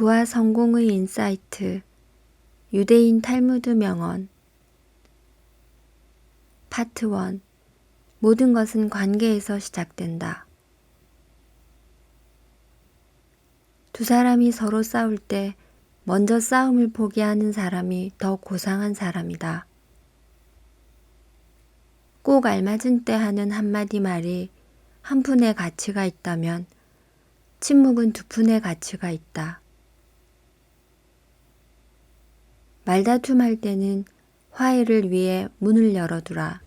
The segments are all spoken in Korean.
부와 성공의 인사이트, 유대인 탈무드 명언. 파트 1. 모든 것은 관계에서 시작된다. 두 사람이 서로 싸울 때 먼저 싸움을 포기하는 사람이 더 고상한 사람이다. 꼭 알맞은 때 하는 한마디 말이 한 푼의 가치가 있다면 침묵은 두 푼의 가치가 있다. 말다툼할 때는 화해를 위해 문을 열어두라.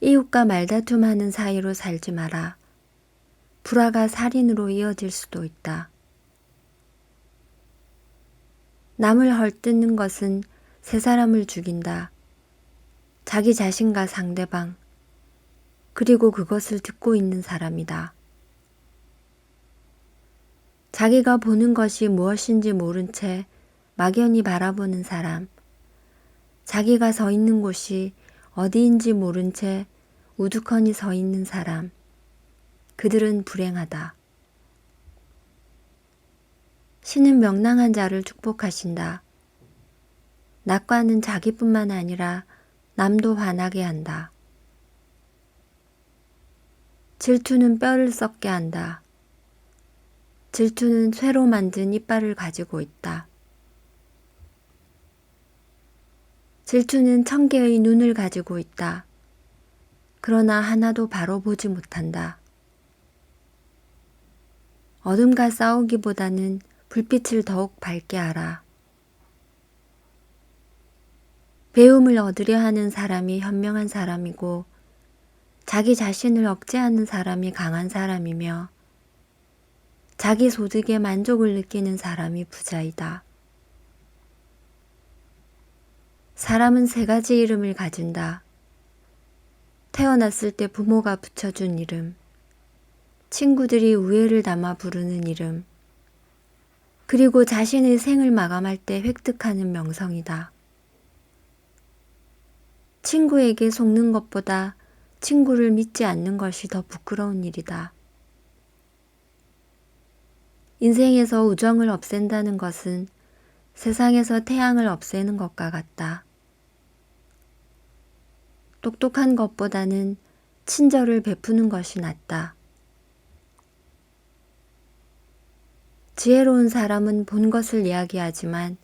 이웃과 말다툼하는 사이로 살지 마라. 불화가 살인으로 이어질 수도 있다. 남을 헐뜯는 것은 세 사람을 죽인다. 자기 자신과 상대방, 그리고 그것을 듣고 있는 사람이다. 자기가 보는 것이 무엇인지 모른 채 막연히 바라보는 사람, 자기가 서 있는 곳이 어디인지 모른 채 우두커니 서 있는 사람, 그들은 불행하다. 신은 명랑한 자를 축복하신다. 낙관은 자기뿐만 아니라 남도 화나게 한다. 질투는 뼈를 썩게 한다. 질투는 쇠로 만든 이빨을 가지고 있다. 질투는 1000개의 눈을 가지고 있다. 그러나 하나도 바로 보지 못한다. 어둠과 싸우기보다는 불빛을 더욱 밝게 하라. 배움을 얻으려 하는 사람이 현명한 사람이고 자기 자신을 억제하는 사람이 강한 사람이며 자기 소득에 만족을 느끼는 사람이 부자이다. 사람은 3가지 이름을 가진다. 태어났을 때 부모가 붙여준 이름, 친구들이 우애를 담아 부르는 이름, 그리고 자신의 생을 마감할 때 획득하는 명성이다. 친구에게 속는 것보다 친구를 믿지 않는 것이 더 부끄러운 일이다. 인생에서 우정을 없앤다는 것은 세상에서 태양을 없애는 것과 같다. 똑똑한 것보다는 친절을 베푸는 것이 낫다. 지혜로운 사람은 본 것을 이야기하지만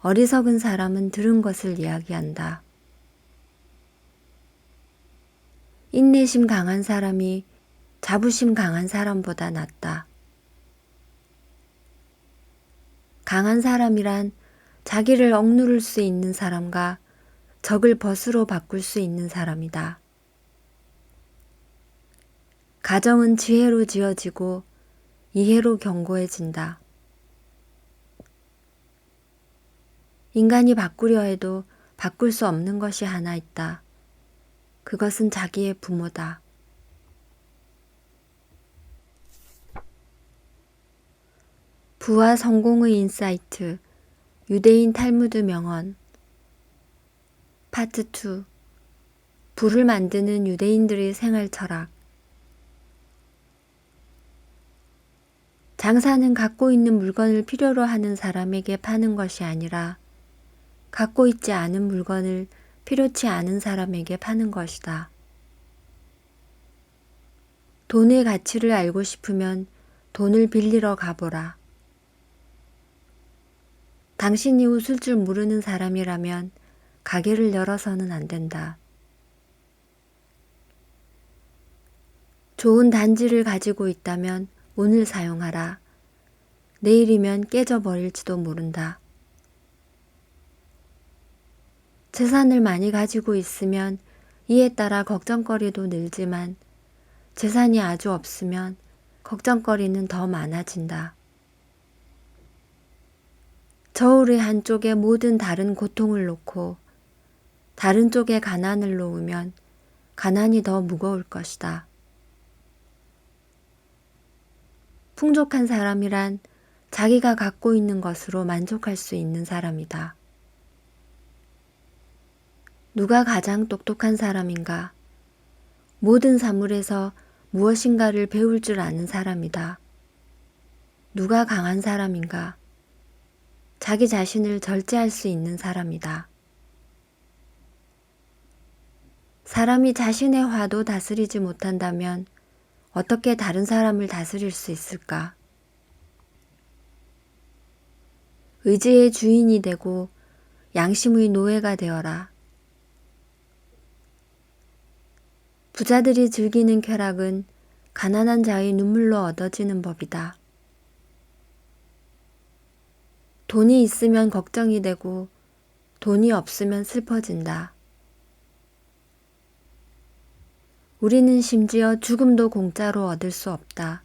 어리석은 사람은 들은 것을 이야기한다. 인내심 강한 사람이 자부심 강한 사람보다 낫다. 강한 사람이란 자기를 억누를 수 있는 사람과 적을 벗으로 바꿀 수 있는 사람이다. 가정은 지혜로 지어지고 이해로 견고해진다. 인간이 바꾸려 해도 바꿀 수 없는 것이 하나 있다. 그것은 자기의 부모다. 부와 성공의 인사이트, 유대인 탈무드 명언. 파트 2. 부를 만드는 유대인들의 생활 철학. 장사는 갖고 있는 물건을 필요로 하는 사람에게 파는 것이 아니라 갖고 있지 않은 물건을 필요치 않은 사람에게 파는 것이다. 돈의 가치를 알고 싶으면 돈을 빌리러 가보라. 당신이 웃을 줄 모르는 사람이라면 가게를 열어서는 안 된다. 좋은 단지를 가지고 있다면 오늘 사용하라. 내일이면 깨져버릴지도 모른다. 재산을 많이 가지고 있으면 이에 따라 걱정거리도 늘지만 재산이 아주 없으면 걱정거리는 더 많아진다. 저울의 한쪽에 모든 다른 고통을 놓고 다른 쪽에 가난을 놓으면 가난이 더 무거울 것이다. 풍족한 사람이란 자기가 갖고 있는 것으로 만족할 수 있는 사람이다. 누가 가장 똑똑한 사람인가? 모든 사물에서 무엇인가를 배울 줄 아는 사람이다. 누가 강한 사람인가? 자기 자신을 절제할 수 있는 사람이다. 사람이 자신의 화도 다스리지 못한다면 어떻게 다른 사람을 다스릴 수 있을까? 의지의 주인이 되고 양심의 노예가 되어라. 부자들이 즐기는 쾌락은 가난한 자의 눈물로 얻어지는 법이다. 돈이 있으면 걱정이 되고 돈이 없으면 슬퍼진다. 우리는 심지어 죽음도 공짜로 얻을 수 없다.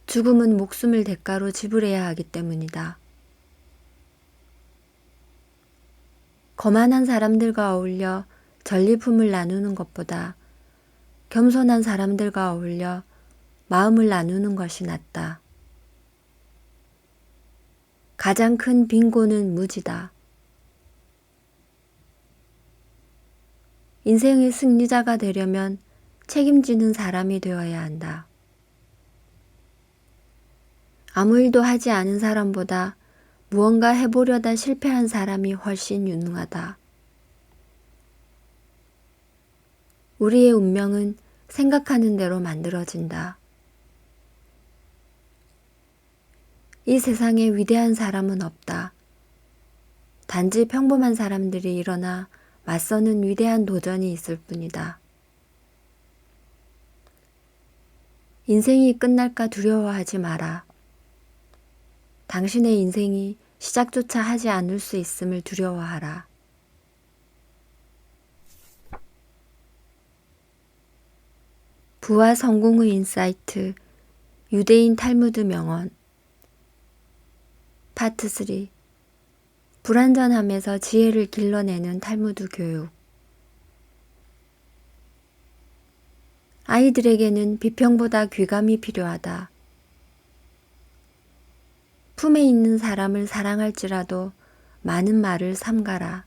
죽음은 목숨을 대가로 지불해야 하기 때문이다. 거만한 사람들과 어울려 전리품을 나누는 것보다 겸손한 사람들과 어울려 마음을 나누는 것이 낫다. 가장 큰 빈곤은 무지다. 인생의 승리자가 되려면 책임지는 사람이 되어야 한다. 아무 일도 하지 않은 사람보다 무언가 해보려다 실패한 사람이 훨씬 유능하다. 우리의 운명은 생각하는 대로 만들어진다. 이 세상에 위대한 사람은 없다. 단지 평범한 사람들이 일어나 맞서는 위대한 도전이 있을 뿐이다. 인생이 끝날까 두려워하지 마라. 당신의 인생이 시작조차 하지 않을 수 있음을 두려워하라. 부와 성공의 인사이트, 유대인 탈무드 명언. 파트 3. 불완전함에서 지혜를 길러내는 탈무드 교육. 아이들에게는 비평보다 귀감이 필요하다. 품에 있는 사람을 사랑할지라도 많은 말을 삼가라.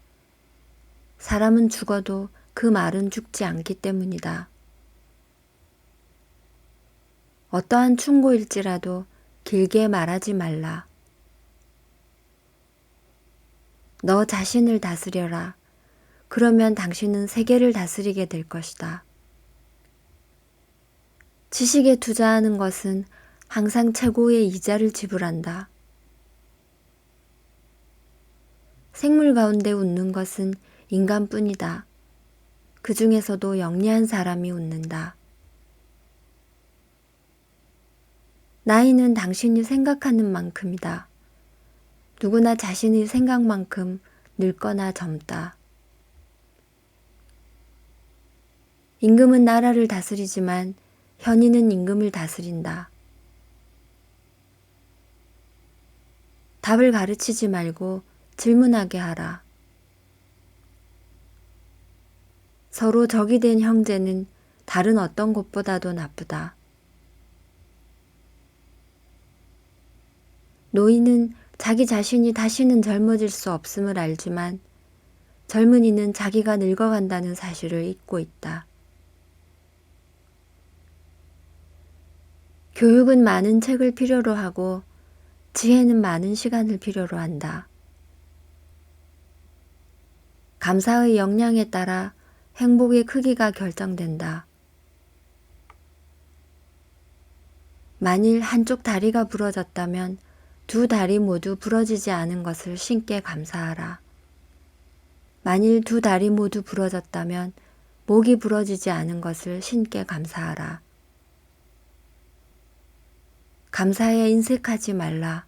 사람은 죽어도 그 말은 죽지 않기 때문이다. 어떠한 충고일지라도 길게 말하지 말라. 너 자신을 다스려라. 그러면 당신은 세계를 다스리게 될 것이다. 지식에 투자하는 것은 항상 최고의 이자를 지불한다. 생물 가운데 웃는 것은 인간뿐이다. 그 중에서도 영리한 사람이 웃는다. 나이는 당신이 생각하는 만큼이다. 누구나 자신의 생각만큼 늙거나 젊다. 임금은 나라를 다스리지만 현인은 임금을 다스린다. 답을 가르치지 말고 질문하게 하라. 서로 적이 된 형제는 다른 어떤 것보다도 나쁘다. 노인은 자기 자신이 다시는 젊어질 수 없음을 알지만 젊은이는 자기가 늙어간다는 사실을 잊고 있다. 교육은 많은 책을 필요로 하고 지혜는 많은 시간을 필요로 한다. 감사의 역량에 따라 행복의 크기가 결정된다. 만일 한쪽 다리가 부러졌다면 두 다리 모두 부러지지 않은 것을 신께 감사하라. 만일 두 다리 모두 부러졌다면 목이 부러지지 않은 것을 신께 감사하라. 감사에 인색하지 말라.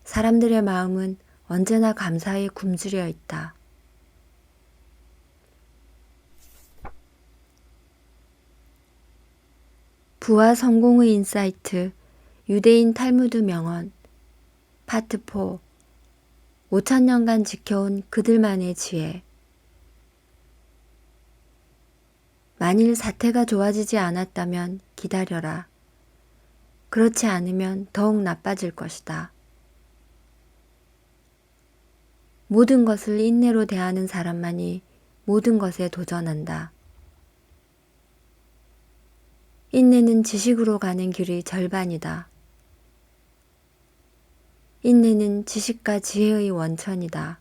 사람들의 마음은 언제나 감사에 굶주려 있다. 부와 성공의 인사이트, 유대인 탈무드 명언. 파트 4. 5,000년간 지켜온 그들만의 지혜. 만일 사태가 좋아지지 않았다면 기다려라. 그렇지 않으면 더욱 나빠질 것이다. 모든 것을 인내로 대하는 사람만이 모든 것에 도전한다. 인내는 지식으로 가는 길의 절반이다. 인내는 지식과 지혜의 원천이다.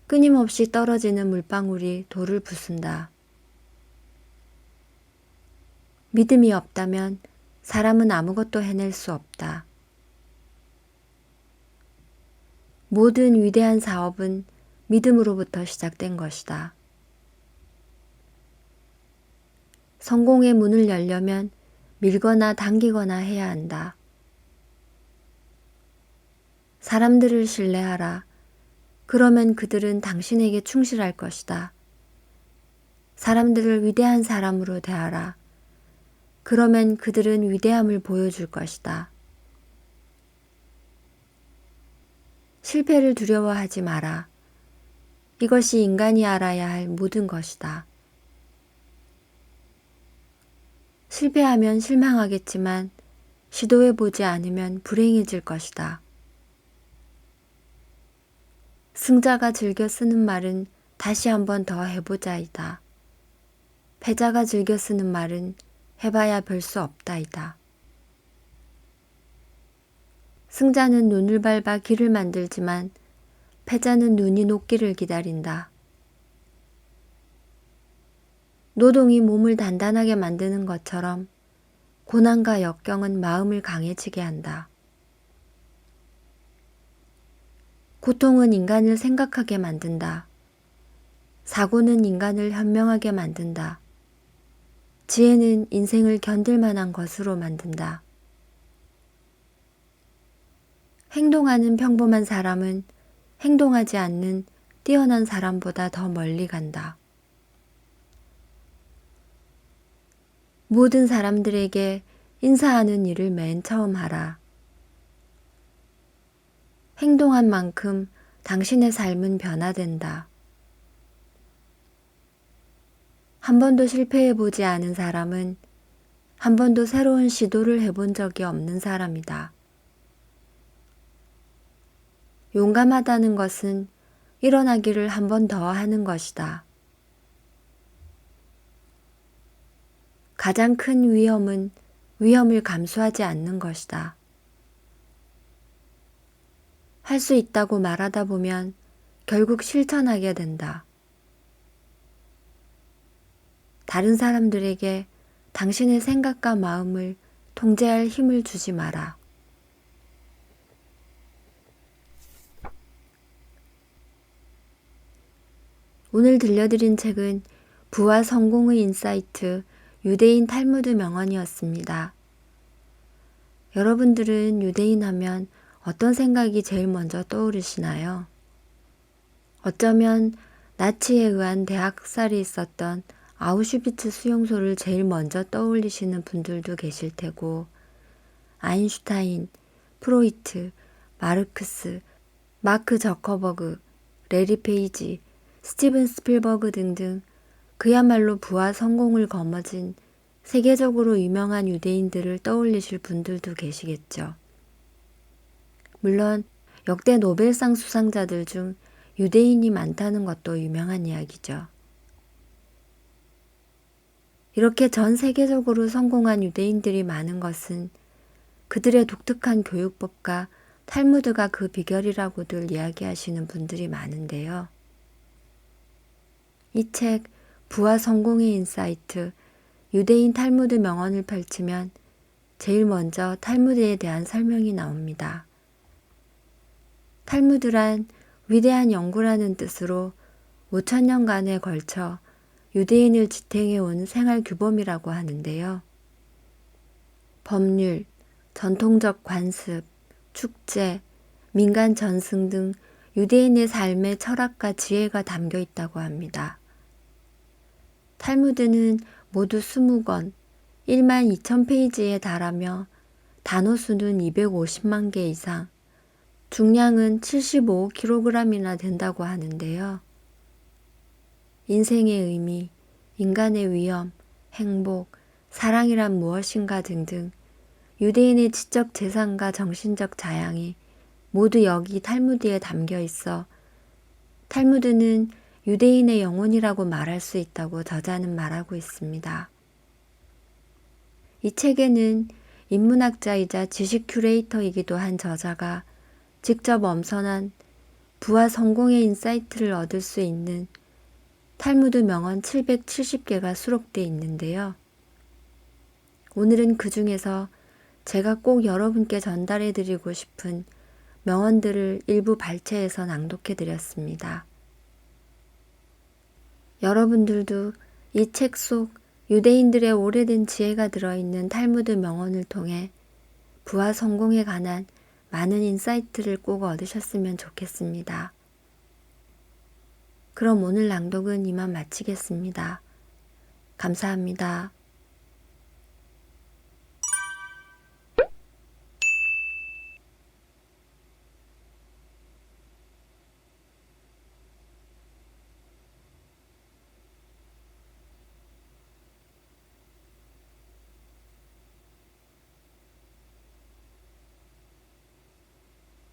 끊임없이 떨어지는 물방울이 돌을 부순다. 믿음이 없다면 사람은 아무것도 해낼 수 없다. 모든 위대한 사업은 믿음으로부터 시작된 것이다. 성공의 문을 열려면 밀거나 당기거나 해야 한다. 사람들을 신뢰하라. 그러면 그들은 당신에게 충실할 것이다. 사람들을 위대한 사람으로 대하라. 그러면 그들은 위대함을 보여줄 것이다. 실패를 두려워하지 마라. 이것이 인간이 알아야 할 모든 것이다. 실패하면 실망하겠지만 시도해보지 않으면 불행해질 것이다. 승자가 즐겨 쓰는 말은 다시 한번 더 해보자이다. 패자가 즐겨 쓰는 말은 해봐야 별 수 없다이다. 승자는 눈을 밟아 길을 만들지만 패자는 눈이 녹기를 기다린다. 노동이 몸을 단단하게 만드는 것처럼 고난과 역경은 마음을 강해지게 한다. 고통은 인간을 생각하게 만든다. 사고는 인간을 현명하게 만든다. 지혜는 인생을 견딜 만한 것으로 만든다. 행동하는 평범한 사람은 행동하지 않는 뛰어난 사람보다 더 멀리 간다. 모든 사람들에게 인사하는 일을 맨 처음 하라. 행동한 만큼 당신의 삶은 변화된다. 한 번도 실패해보지 않은 사람은 한 번도 새로운 시도를 해본 적이 없는 사람이다. 용감하다는 것은 일어나기를 한 번 더 하는 것이다. 가장 큰 위험은 위험을 감수하지 않는 것이다. 할 수 있다고 말하다 보면 결국 실천하게 된다. 다른 사람들에게 당신의 생각과 마음을 통제할 힘을 주지 마라. 오늘 들려드린 책은 부와 성공의 인사이트 유대인 탈무드 명언이었습니다. 여러분들은 유대인 하면 어떤 생각이 제일 먼저 떠오르시나요? 어쩌면 나치에 의한 대학 학살이 있었던 아우슈비츠 수용소를 제일 먼저 떠올리시는 분들도 계실 테고, 아인슈타인, 프로이트, 마르크스, 마크 저커버그, 레리 페이지, 스티븐 스필버그 등등 그야말로 부와 성공을 거머쥔 세계적으로 유명한 유대인들을 떠올리실 분들도 계시겠죠. 물론 역대 노벨상 수상자들 중 유대인이 많다는 것도 유명한 이야기죠. 이렇게 전 세계적으로 성공한 유대인들이 많은 것은 그들의 독특한 교육법과 탈무드가 그 비결이라고들 이야기하시는 분들이 많은데요. 이 책 부와 성공의 인사이트 유대인 탈무드 명언을 펼치면 제일 먼저 탈무드에 대한 설명이 나옵니다. 탈무드란 위대한 연구라는 뜻으로 5,000년간에 걸쳐 유대인을 지탱해온 생활 규범이라고 하는데요. 법률, 전통적 관습, 축제, 민간 전승 등 유대인의 삶의 철학과 지혜가 담겨 있다고 합니다. 탈무드는 모두 20권, 12,000페이지에 달하며 단어 수는 250만 개 이상, 중량은 75kg이나 된다고 하는데요. 인생의 의미, 인간의 위험, 행복, 사랑이란 무엇인가 등등 유대인의 지적 재산과 정신적 자양이 모두 여기 탈무드에 담겨 있어 탈무드는 유대인의 영혼이라고 말할 수 있다고 저자는 말하고 있습니다. 이 책에는 인문학자이자 지식 큐레이터이기도 한 저자가 직접 엄선한 부와 성공의 인사이트를 얻을 수 있는 탈무드 명언 770개가 수록되어 있는데요. 오늘은 그 중에서 제가 꼭 여러분께 전달해 드리고 싶은 명언들을 일부 발췌해서 낭독해 드렸습니다. 여러분들도 이 책 속 유대인들의 오래된 지혜가 들어있는 탈무드 명언을 통해 부와 성공에 관한 많은 인사이트를 꼭 얻으셨으면 좋겠습니다. 그럼 오늘 낭독은 이만 마치겠습니다. 감사합니다.